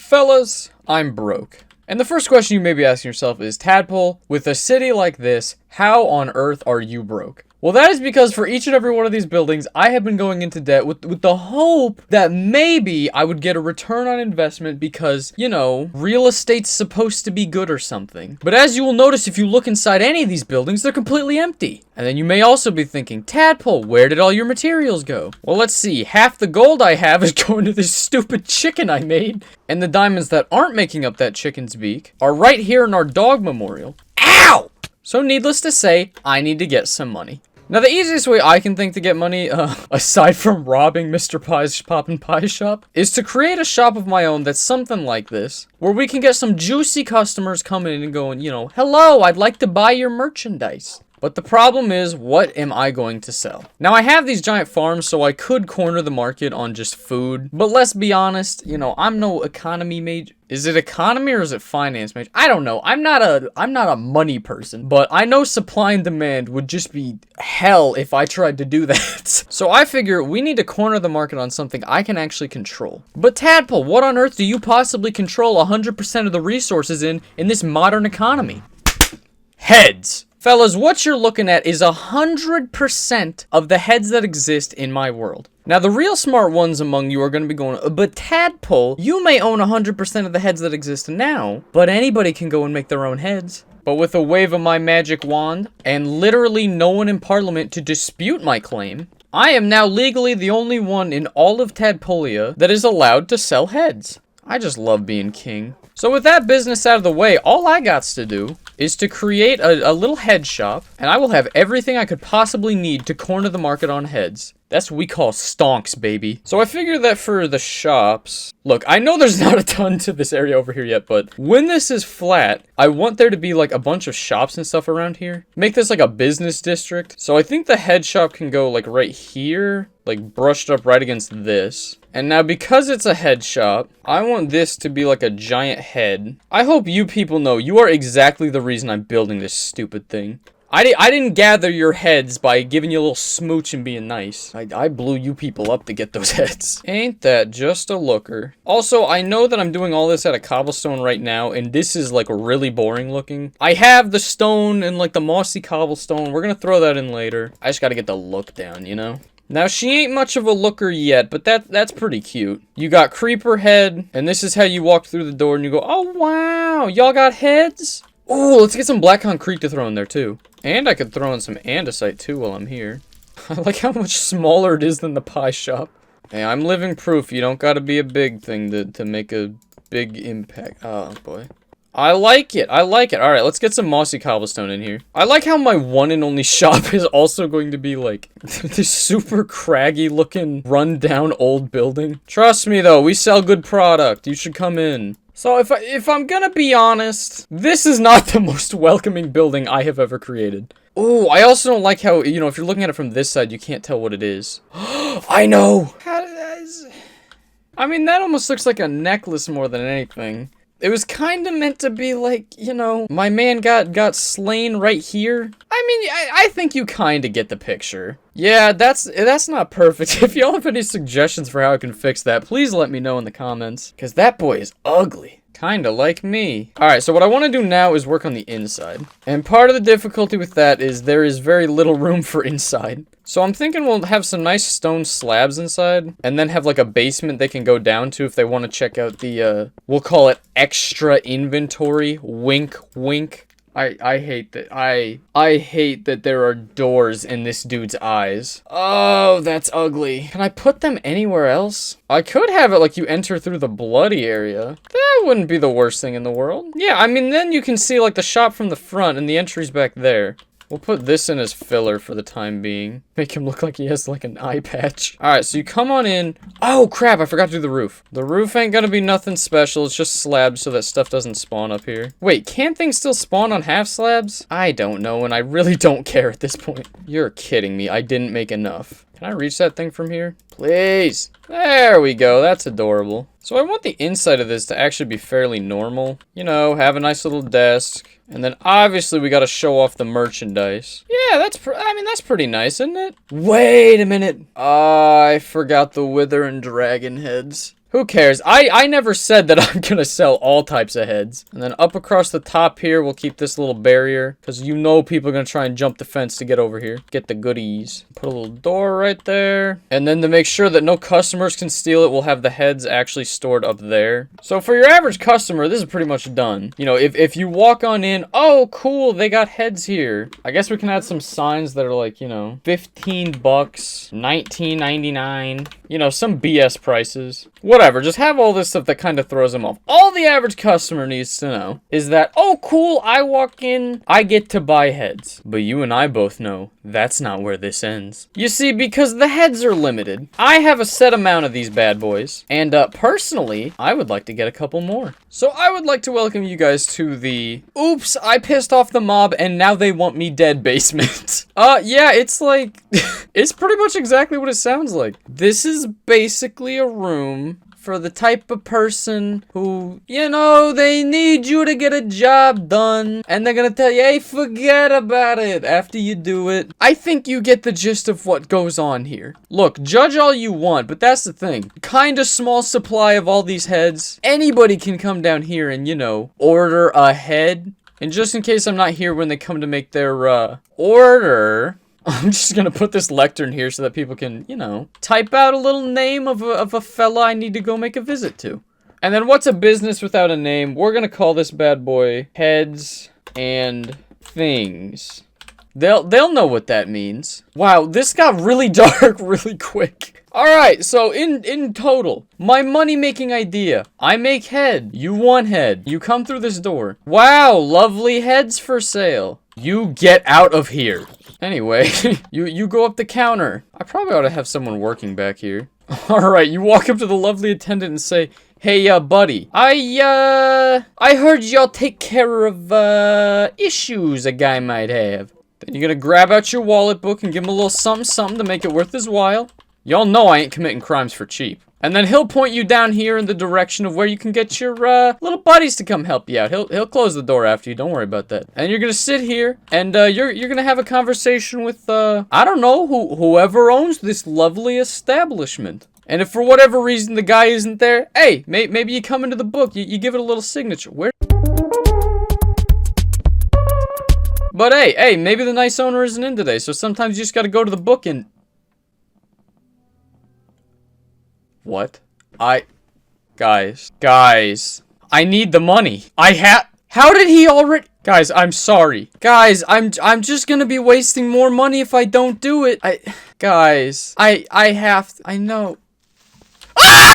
Fellas, I'm broke. And the first question you may be asking yourself is, Tadpole, with a city like this, how on earth are you broke? Well, that is because for each and every one of these buildings, I have been going into debt with the hope that maybe I would get a return on investment because, you know, real estate's supposed to be good or something. But as you will notice, if you look inside any of these buildings, they're completely empty. And then you may also be thinking, Tadpole, where did all your materials go? Well, let's see. Half the gold I have is going to this stupid chicken I made. And the diamonds that aren't making up that chicken's beak are right here in our dog memorial. Ow! So needless to say, I need to get some money. Now, the easiest way I can think to get money, aside from robbing Mr. Pie's Poppin' Pie shop, is to create a shop of my own that's something like this, where we can get some juicy customers coming in and going, you know, hello, I'd like to buy your merchandise. But the problem is, what am I going to sell? Now, I have these giant farms, so I could corner the market on just food. But let's be honest, you know, I'm no economy major. Is it economy or is it finance major? I don't know. I'm not a money person, but I know supply and demand would just be hell if I tried to do that. So I figure we need to corner the market on something I can actually control. But Tadpole, what on earth do you possibly control 100% of the resources in this modern economy? Heads. Fellas, what you're looking at is 100% of the heads that exist in my world. Now, the real smart ones among you are going to be going, but Tadpole, you may own 100% of the heads that exist now, but anybody can go and make their own heads. But with a wave of my magic wand, and literally no one in Parliament to dispute my claim, I am now legally the only one in all of Tadpolia that is allowed to sell heads. I just love being king. So with that business out of the way, all I gots to do is to create a little head shop, and I will have everything I could possibly need to corner the market on heads. That's what we call stonks, baby. So I figure that for the shops, look, I know there's not a ton to this area over here yet, but when this is flat, I want there to be like a bunch of shops and stuff around here. Make this like a business district. So I think the head shop can go like right here, like brushed up right against this. And now because it's a head shop, I want this to be like a giant head. I hope you people know you are exactly the reason I'm building this stupid thing. I didn't gather your heads by giving you a little smooch and being nice. I blew you people up to get those heads. Ain't that just a looker? Also, I know that I'm doing all this out of cobblestone right now, and this is like really boring looking. I have the stone and like the mossy cobblestone. We're gonna throw that in later. I just gotta get the look down, you know? Now, she ain't much of a looker yet, but that's pretty cute. You got creeper head, and this is how you walk through the door and you go, oh wow, y'all got heads? Oh, let's get some black concrete to throw in there too. And I could throw in some andesite too while I'm here. I like how much smaller it is than the pie shop. Hey, I'm living proof. You don't gotta be a big thing to make a big impact. Oh, boy. I like it. I like it. Alright, let's get some mossy cobblestone in here. I like how my one and only shop is also going to be like this super craggy looking run-down old building. Trust me though, we sell good product. You should come in. So if I'm gonna be honest, this is not the most welcoming building I have ever created. Ooh, I also don't like how, you know, if you're looking at it from this side, you can't tell what it is. I know! I mean, that almost looks like a necklace more than anything. It was kind of meant to be like, you know, my man got slain right here. I mean, I think you kind of get the picture. Yeah, that's not perfect. If y'all have any suggestions for how I can fix that, please let me know in the comments. Because that boy is ugly. Kinda like me. Alright, so what I want to do now is work on the inside. And part of the difficulty with that is there is very little room for inside. So I'm thinking we'll have some nice stone slabs inside, and then have like a basement they can go down to if they want to check out the, we'll call it extra inventory. Wink, wink. I hate that. I hate that there are doors in this dude's eyes. Oh, that's ugly. Can I put them anywhere else? I could have it like you enter through the bloody area. That wouldn't be the worst thing in the world. Yeah, I mean, then you can see like the shop from the front and the entry's back there. We'll put this in as filler for the time being. Make him look like he has like an eye patch. Alright, so you come on in. Oh crap, I forgot to do the roof. The roof ain't gonna be nothing special. It's just slabs so that stuff doesn't spawn up here. Wait, can things still spawn on half slabs? I don't know, and I really don't care at this point. You're kidding me. I didn't make enough. Can I reach that thing from here? Please. There we go. That's adorable. So I want the inside of this to actually be fairly normal. You know, have a nice little desk. And then obviously we gotta show off the merchandise. Yeah, that's pretty nice, isn't it? Wait a minute. I forgot the wither and dragon heads. Who cares? I never said that I'm gonna sell all types of heads. And then up across the top here, we'll keep this little barrier. Because you know people are gonna try and jump the fence to get over here. Get the goodies. Put a little door right there. And then to make sure that no customers can steal it, we'll have the heads actually stored up there. So for your average customer, this is pretty much done. You know, if you walk on in, oh cool, they got heads here. I guess we can add some signs that are like, you know, 15 bucks, 19.99. You know, some BS prices. Whatever, just have all this stuff that kind of throws them off. All the average customer needs to know is that, oh cool, I walk in, I get to buy heads. But you and I both know that's not where this ends. You see, because the heads are limited, I have a set amount of these bad boys. And personally, I would like to get a couple more. So I would like to welcome you guys to the oops, I pissed off the mob and now they want me dead basement. Yeah, it's like, it's pretty much exactly what it sounds like. This is basically a room for the type of person who, you know, they need you to get a job done. And they're gonna tell you, hey, forget about it after you do it. I think you get the gist of what goes on here. Look, judge all you want, but that's the thing. Kinda small supply of all these heads. Anybody can come down here and, you know, order a head. And just in case I'm not here when they come to make their, order, I'm just gonna put this lectern here so that people can, you know, type out a little name of a fella I need to go make a visit to. And then what's a business without a name? We're gonna call this bad boy Heads and Things. They'll know what that means. Wow, this got really dark really quick. Alright, so in total, my money-making idea. I make head. You want head. You come through this door. Wow, lovely heads for sale. You get out of here. Anyway, you go up the counter. I probably ought to have someone working back here. Alright, you walk up to the lovely attendant and say, hey, buddy, I heard y'all take care of, issues a guy might have. Then you're gonna grab out your wallet book and give him a little something to make it worth his while. Y'all know I ain't committing crimes for cheap. And then he'll point you down here in the direction of where you can get your, little buddies to come help you out. He'll close the door after you, don't worry about that. And you're gonna sit here, and, you're gonna have a conversation with, I don't know, whoever owns this lovely establishment. And if for whatever reason the guy isn't there, hey, maybe you come into the book, you give it a little signature. Where? But hey, maybe the nice owner isn't in today, so sometimes you just gotta go to the book and... What? Guys, I need the money. How did he already... Guys, I'm sorry. Guys, I'm just gonna be wasting more money if I don't do it. Guys, I have to, I know. Ah!